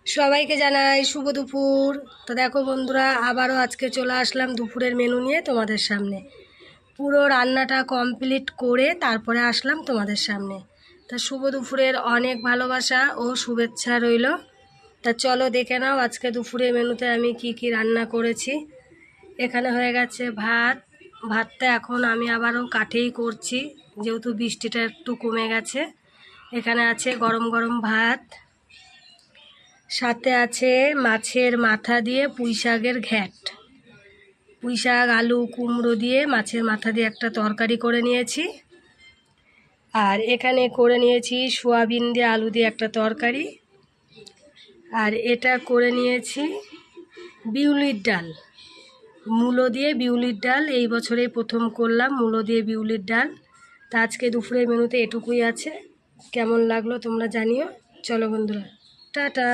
সবাইকে জানাই শুভ দুপুর। তো দেখো বন্ধুরা, আবারও আজকে চলে আসলাম দুপুরের মেনু নিয়ে তোমাদের সামনে। পুরো রান্নাটা কমপ্লিট করে তারপরে আসলাম তোমাদের সামনে। তা শুভ দুপুরের অনেক ভালোবাসা ও শুভেচ্ছা রইল। তা চলো দেখে নাও আজকে দুপুরের মেনুতে আমি কি কি রান্না করেছি। এখানে হয়ে গেছে ভাতটা এখন আমি আবারও কাঠেই করছি, যেহেতু বৃষ্টিটা একটু কমে গেছে। এখানে আছে গরম গরম ভাত, সাথে আছে মাছের মাথা দিয়ে পুঁই শাকের ঘ্যাট। পুঁই শাক, আলু, কুমড়ো দিয়ে মাছের মাথা দিয়ে একটা তরকারি করে নিয়েছি। আর এখানে করে নিয়েছি সোয়াবিন দিয়ে আলু দিয়ে একটা তরকারি। আর এটা করে নিয়েছি বিউলির ডাল, মূলো দিয়ে বিউলির ডাল। এই বছরেই প্রথম করলাম মূলো দিয়ে বিউলির ডাল। তা আজকে দুপুরের মেনুতে এটুকুই আছে। কেমন লাগলো তোমরা জানিও। চলো বন্ধুরা, টাটা।